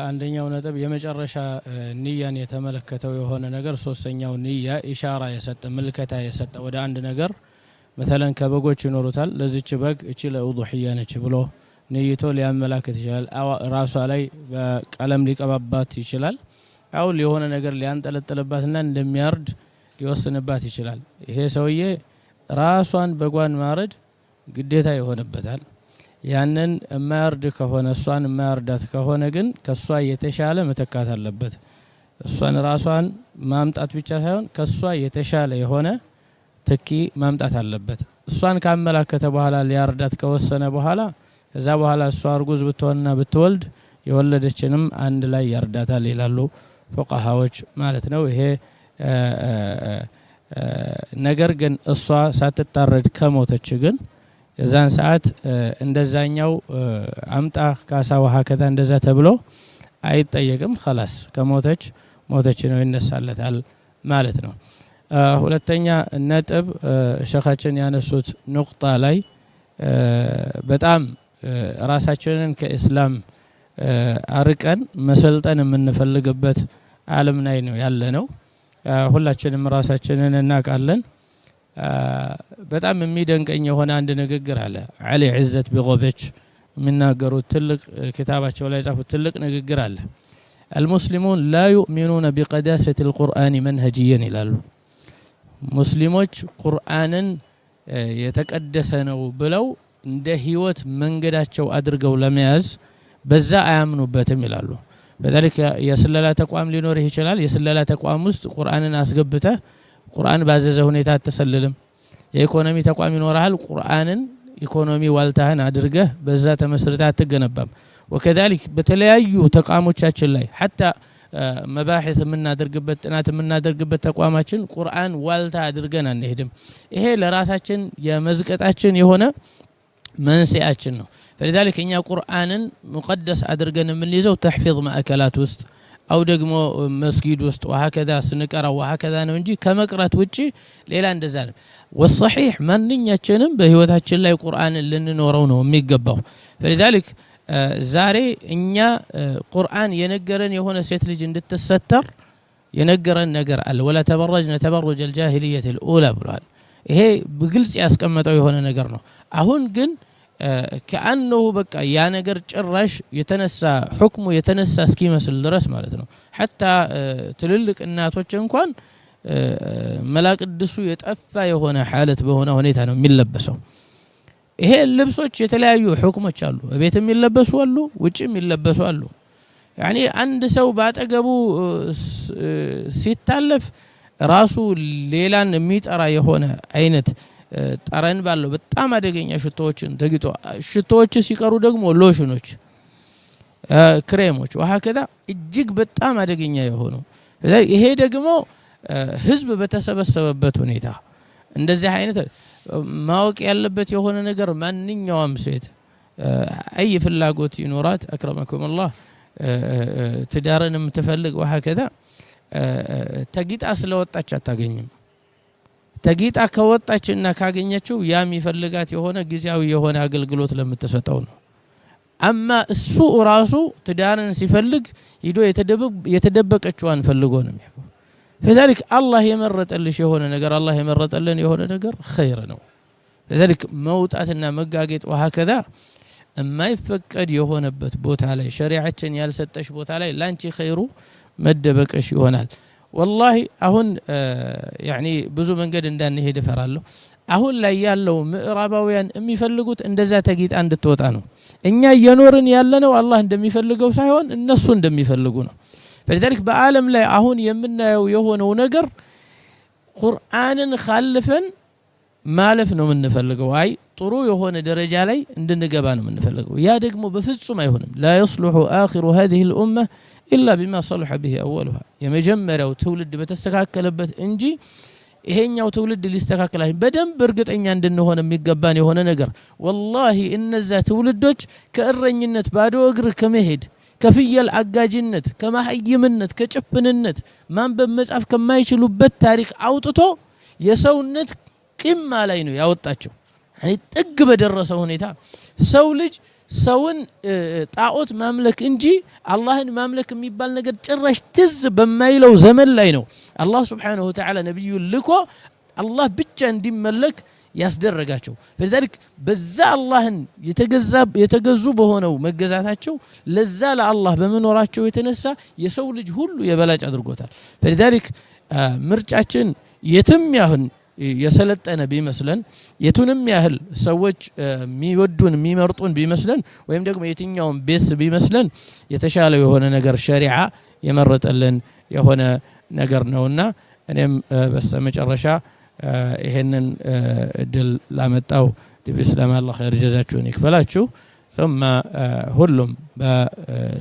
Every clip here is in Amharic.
አንደኛው ነጥብ የመጨረሻ ንያን የተመለከተው የሆነ ነገር ሶስተኛው ንያ ኢሻራ የሰጠ ምልከታ የሰጠ ወደ አንድ ነገር مثلا ከበጎች ይኖሩታል ለዚች በግ እቺ ለኡዱህያ ነች ብሎ ንይቶ ሊያመላክት ይችላል አው ራሷ ላይ በቀለም ሊቀባባት ይችላል አው የሆነ ነገር ሊያንጠለጥልባትና እንደሚያርድ ሊወስንባት ይችላል ይሄ ሰውዬ ራሷን በጓን ማረድ ግዴታ ይሆንበታል ያንን ማርድ ከሆነ እሷን ማርዳት ከሆነ ግን ከሷ የተሻለ መተካት አለበት እሷን ራሷን ማምጣት ብቻ ሳይሆን ከሷ የተሻለ የሆነ ትኪ ማምጣት አለበት እሷን ካመላከተ በኋላ ሊያርዳት ከወሰነ በኋላ ከዛ በኋላ እሷ አርጉዝ ብትሆንና ብትወልድ የወለደችንም አንድ ላይ ያርዳታል ይላሉ ፉቃሃዎች ማለት ነው ይሄ ነገር ግን እሷ ሳትታረድ ከሞተች ግን የዛን ሰዓት እንደዛኛው አምጣ ካሳ ወሃከታ እንደዛ ተብሎ አይጠየቅም خلاص ከሞተች ሞተች ነው ይነሳለታል ማለት ነው ሁለተኛ ነጥብ ሸኻችን ያነሱት ንቁጣ ላይ በጣም ራሳችንን ከእስላም አርቀን መሰልጠን የምንፈልግበት ዓለም ላይ ነው ያለነው ሁላችንም ራሳችንን እናቃለን በጣም የሚደንቀኝ የሆነ አንድ ንግግር አለ አሊ ዒዘት ቢጎበች የሚናገሩት ትልቅ ክታባቸው ላይ ጻፉት ትልቅ ንግግር አለ المسلمون لا يؤمنون بقداسة القرآن منهجيا ይላሉ ሙስሊሞች ቁርአንን የተቀደሰ ነው ብለው እንደ ህይወት መንገዳቸው አድርገው ለመያዝ በዛ አያምኑበትም ይላሉ በذلك የስለላ ተቋም ሊኖር ይችላል የስለላ ተቋም ውስጥ ቁርአንን አስገብተ ቁርአን ባዘዘ ሁኔታ ተሰልልም የኢኮኖሚ ተቋም ይኖራል ቁርአንን ኢኮኖሚ ዋልታህን አድርገህ በዛ ተመስርታ አትገነባም وكذلك በተለያዩ ተቋሞቻችን ላይ حتى መባሂት የምናደርግበት ጥናት የምናደርግበት ተቋማችን ቁርአን ዋልታ አድርገን አንሄድም ይሄ ለራሳችን የመዝቀጣችን የሆነ መንስኤያችን ነው فلذلك እኛ ቁርአንን ሙቀደስ አድርገን የምንይዘው ተህፊዝ ማዕከላት ውስጥ አው ደግሞ መስጊድ ውስጥ وهكذا ስንቀራው وهكذا ነው እንጂ ከመቅራት ውጪ ሌላ እንደዛ ነው والصحيح ማንኛችንም በህይወታችን ላይ ቁርአንን ልንኖረው ነው የሚገባው فلذلك ዛሬ እኛ ቁርአን የነገረን የሆነ ሴት ልጅ እንድትሰተር የነገረን ነገር አለ ولا تبرجن تبرج الجاهليه الاولى ብሏል ይሄ በግልጽ ያስቀመጠው የሆነ ነገር ነው አሁን ግን كأنه በቃ ያ ነገር ጭራሽ የተነሳ ሁክሙ የተነሳ እስኪመስል ድረስ ማለት ነው حتى ትልልቅ እናቶች እንኳን መላቅድሱ የጠፋ የሆነ حالت በሆነ ሁኔታ ነው የሚለበሰው ይሄ ልብሶች የተለያዩ ሁክሞች አሉ ቤትም ይለበሱ አሉ ውጭም ይለበሱ አሉ يعني አንድ ሰው ባጠገቡ ሲታለፍ ራሱ ሌላን የሚጠራ የሆነ አይነት ጠረን ባለው በጣም አደገኛ ሽቶዎችን ተግጦ ሽቶዎች ሲቀሩ ደግሞ ሎሽኖች ክሬሞች وهكذا እጅግ በጣም አደገኛ የሆኑ ይሄ ደግሞ ህዝብ በተሰበሰበበት ሁኔታ እንደዚህ አይነት ማወቅ ያለበት የሆነ ነገር ማንኛውም ሴት አይ ፍላጎት ይኖራት አክረመኩም الله ትዳርንም ተፈልግ وهكذا ተጊጣ ስለወጣች አታገኝም ተጊጣ ከወጣችና ካገኘችው ያም ይፈልጋት የሆነ ጊዜያዊ የሆነ አገልግሎት ለምትሰጠው ነው አማ እሱ ራሱ ትዳርን ሲፈልግ ሄዶ የተደበቀችዋን ፈልጎ ነው የሚያፈው فذلك الله يمرطልሽ የሆነ ነገር الله يمرطልን የሆነ ነገር خير ነው فذلك መውጣትና መጋገጥ وهكذا የማይፈቀድ የሆነበት ቦታ ላይ ሸሪዓችን ያልሰጠሽ ቦታ ላይ ላንቺ خيሩ መደበቀሽ ይሆናል والله አሁን يعني ብዙ መንገድ እንዳንሄድ እፈራለሁ አሁን ላይ ያለው ምዕራባውያን የሚፈልጉት እንደዛ ተጊጣ እንድትወጣ ነው እኛ እየኖርን ያለነው አላህ እንደሚፈልገው ሳይሆን እነሱ እንደሚፈልጉ ነው فلذلك በአለም ላይ አሁን የምናየው የሆነው ነገር ቁርአንን خالفን ማለፍ ነው የምንፈልገው አይ ጥሩ የሆነ ደረጃ ላይ እንድንገባ ነው የምንፈልገው ያ ደግሞ በፍጹም አይሆንም لا يصلح آخر هذه الأمة إلا بما صلح به أولها የመጀመሪያው ትውልድ በተስተካከለበት እንጂ ይሄኛው ትውልድ ሊስተካከል በደንብ እርግጠኛ እንድንሆን የሚገባን የሆነ ነገር والله እነዛ ትውልዶች ከእረኝነት ባዶ እግር ከመሄድ ከፍየል አጋጅነት ከማህይምነት ከጭፍንነት ማንበብ መጻፍ ከማይችሉበት ታሪክ አውጥቶ የሰውነት ቂማ ላይ ነው ያወጣቸው يعني ጥግ በደረሰ ሁኔታ ሰው ልጅ ሰውን ጣዖት ማምለክ እንጂ አላህን ማምለክ የሚባል ነገር ጭራሽ ትዝ በማይለው ዘመን ላይ ነው አላህ Subhanahu Wa Ta'ala ነብዩን ልኮ አላህ ብቻ እንዲመለክ ያስደረጋቸው فلذلك በዛ አላህን የተገዙ በሆነው መገዛታቸው ለዛ ለአላህ በመኖራቸው የተነሳ የሰው ልጅ ሁሉ የበላጭ አድርጎታል فلذلك ምርጫችን የትም ያህል የሰለጠነ ቢመስለን የቱንም ያህል ሰዎች የሚወዱን የሚመርጡን ቢመስለን ወይም ደግሞ የትኛውም ቤስ ቢመስለን የተሻለው የሆነ ነገር ሸሪዓ የመረጠልን የሆነ ነገር ነውና እኔም በስተመጨረሻ ይሄንን እድል ላመጣው ቲቪ እስላም አላህ ኸይር ጀዛችሁን ይክፈላችሁ ثم ሁሉም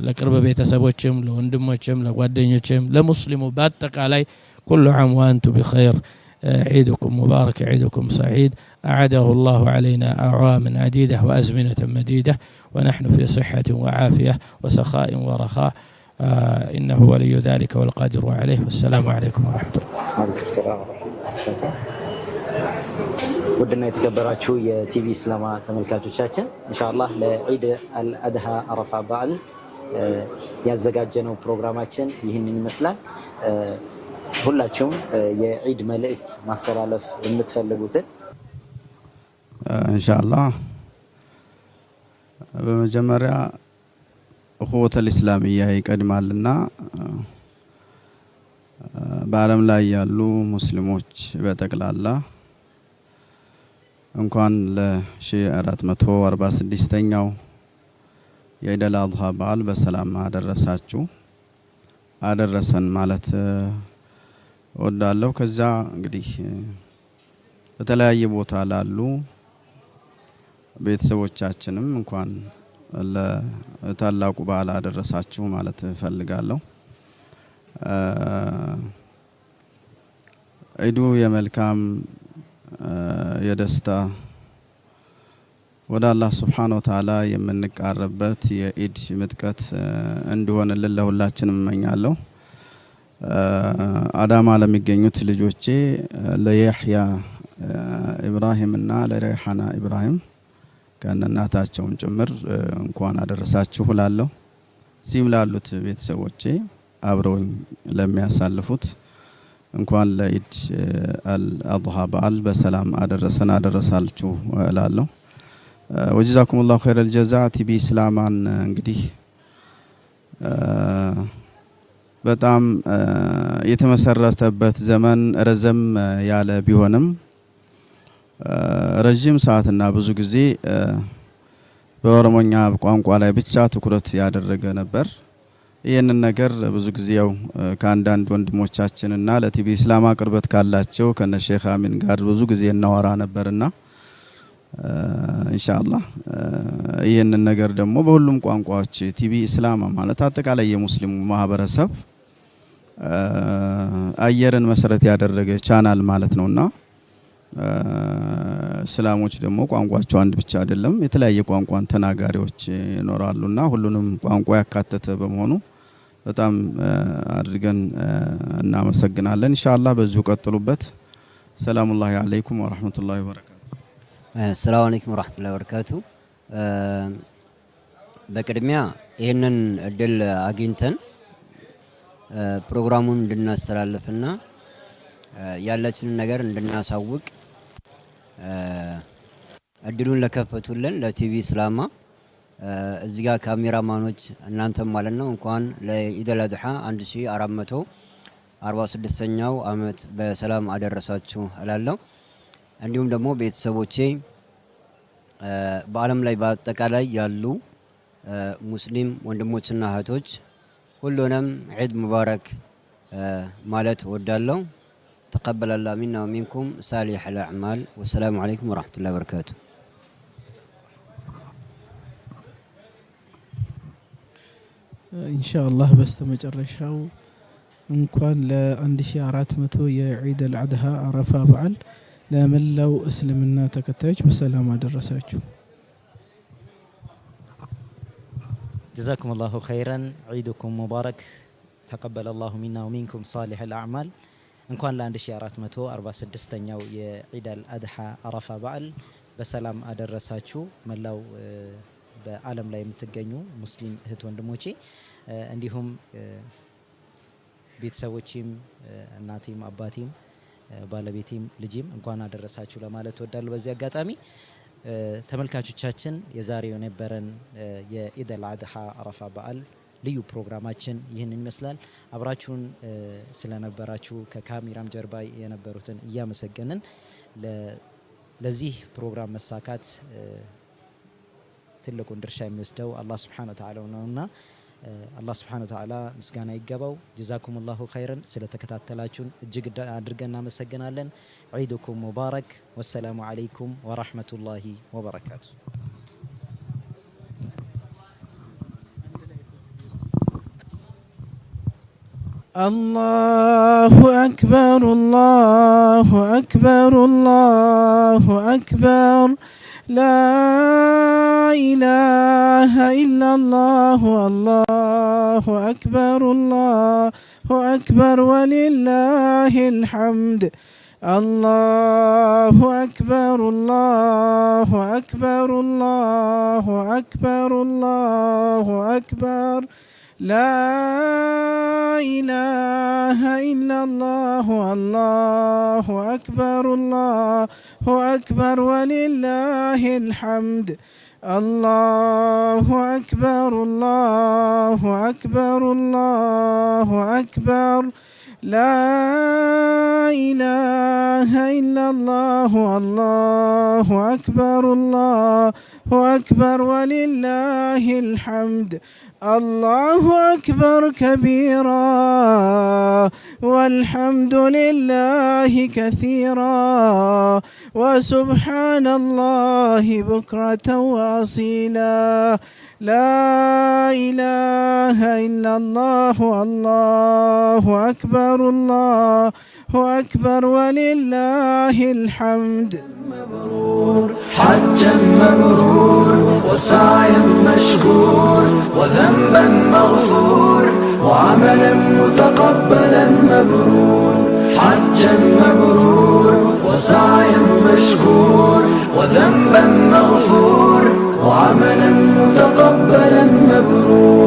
ለቅርብ ቤተሰቦችም ለወንድሞችም ለጓደኞችም ለሙስሊሙ በአጠቃላይ كل عام وانتم بخير عيدكم مبارك عيدكم سعيد أعاده الله علينا أعواما عديدة وأزمنة مديدة ونحن في صحة وعافية وسخاء ورخاء إنه ولي ذلك والقادر عليه والسلام عليكم ورحمة الله وعليكم السلام ورحمة الله ودنا يتكبراتشو يا تي في إسلاما تملكاتو تشاتشا إن شاء الله لعيد الأضحى عرفة بعل يزجاج جنو برنامجين يهني مثلا ሁላችሁም የዒድ መልእክት ማስተላለፍ የምትፈልጉት ኢንሻአላህ በመጀመሪያ እኹወተል ኢስላሚያ ይቀድማልና በዓለም ላይ ያሉ ሙስሊሞች በጠቅላላ እንኳን ለ1446ኛው የዒድ አልአድሃ በዓል በሰላም አደረሳችሁ አደረሰን ማለት ወዳለው ከዛ እንግዲህ በተለያየ ቦታ ላሉ ቤተሰቦቻችንም እንኳን ለታላቁ በዓል አደረሳችሁ ማለት ፈልጋለሁ ዒዱ የመልካም የደስታ ወደ አላህ Subhanahu Wa Ta'ala የምንቃረበት የዒድ ምጥቀት እንዲሆንልን ለሁላችንም እመኛለሁ አዳማ ለሚገኙት ልጆቼ ለየህያ ኢብራሂም እና ለረይሃና ኢብራሂም ከነናታቸውም ጭምር እንኳን አደረሳችሁ ላለው ሲም ላሉት ቤተሰቦቼ አብረውኝ ለሚያሳልፉት እንኳን ለዒድ አልአድሃ በዓል በሰላም አደረሰን አደረሳችሁ ላለው ወጀዛኩሙላሁ ኸይረል ጀዛ ቲቪ እስላማን እንግዲህ በጣም የተመሰረተበት ዘመን ረዘም ያለ ቢሆንም ረጅም ሰዓትና ብዙ ጊዜ በኦሮሞኛ ቋንቋ ላይ ብቻ ትኩረት ያደረገ ነበር ይሄንን ነገር ብዙ ጊዜ ያው ከአንዳንድ ወንድሞቻችንና ለቲቪ እስላማ ቅርበት ካላቸው ከነ ሼክ አሚን ጋር ብዙ ጊዜ እናወራ ነበርና ኢንሻአላህ ይሄንን ነገር ደግሞ በሁሉም ቋንቋዎች ቲቪ እስላማ ማለት አጠቃላይ የሙስሊሙ ማህበረሰብ አየርን መሰረት ያደረገ ቻናል ማለት ነውና እስላሞች ደግሞ ቋንቋቸው አንድ ብቻ አይደለም የተለያየ ቋንቋን ተናጋሪዎች ይኖራሉና ሁሉንም ቋንቋ ያካተተ በመሆኑ በጣም አድርገን እናመሰግናለን ኢንሻአላህ በዚሁ ቀጥሉበት ሰላሙላሂ አለይኩም ወራህመቱላሂ ወበረካቱ ሰላም አለይኩም ወራህመቱላሂ ወበረካቱ በቅድሚያ ይሄንን እድል አግኝተን ፕሮግራሙን እንድናስተላልፍና ያለችንን ነገር እንድናሳውቅ እድሉን ለከፈቱልን ለቲቪ እስላማ እዚህ ጋር ካሜራማኖች እናንተም ማለት ነው እንኳን ለዒድ አልአድሃ 1446ኛው አመት በሰላም አደረሳችሁ እላለሁ እንዲሁም ደግሞ ቤተሰቦቼ በአለም ላይ በአጠቃላይ ያሉ ሙስሊም ወንድሞችና እህቶች ሁሉንም ዒድ ሙባረክ ማለት ወዳለው تقبل الله منا ومنكم صالح الأعمال والسلام عليكم ورحمة الله وبركاته إن شاء الله በስተመጨረሻው እንኳን ለ1400 የዒድ አልአድሃ አረፋ በዓል ለመላው እስልምና ተከታዮች በሰላም አደረሳችሁ جزاكم الله خيرا عيدكم مبارك تقبل الله منا ومنكم صالح الأعمال እንኳን ለ1446ኛው የዒድ አልአድሃ አረፋ በዓል በሰላም አደረሳችሁ መላው በዓለም ላይ የምትገኙ ሙስሊም እህት ወንድሞቼ እንዲሁም ቤተሰቦቼም እናቴም አባቴም ባለቤቴም ልጄም እንኳን አደረሳችሁ ለማለት ወዳለሁ። በዚህ አጋጣሚ ተመልካቾቻችን የዛሬው የነበረን የኢድ አልአድሃ አረፋ በዓል ልዩ ፕሮግራማችን ይህንን ይመስላል። አብራችሁን ስለነበራችሁ ከካሜራም ጀርባ የነበሩትን እያመሰገንን ለዚህ ፕሮግራም መሳካት ትልቁን ድርሻ የሚወስደው አላህ Subhanahu Wa Ta'ala ነውና አላህ Subhanahu Wa Ta'ala ምስጋና ይገባው። ጀዛኩሙላሁ ኸይረን ስለተከታተላችሁን እጅግ አድርገን እናመሰግናለን። ዒድኩም ሙባረክ። ወሰላሙ አለይኩም ወራህመቱላሂ ወበረካቱ። الله أكبر الله أكبر الله أكبر لا إله إلا الله الله أكبر الله أكبر ولله الحمد الله أكبر الله أكبر الله أكبر الله أكبر لا إله إلا الله الله أكبر الله أكبر ولله الحمد الله أكبر الله أكبر الله أكبر لا إله إلا الله الله أكبر الله أكبر ولله الحمد الله أكبر كبيرا والحمد لله كثيرا وسبحان الله بكرة وأصيلا لا إله إلا الله الله أكبر الله أكبر ولله الحمد مبرور حجا مبرور وسعيا مشكور وذنبا مغفور وعملا متقبلا مبرور حجا مبرور وسعيا مشكور وذنبا مغفور وعملا متقبلا مبرور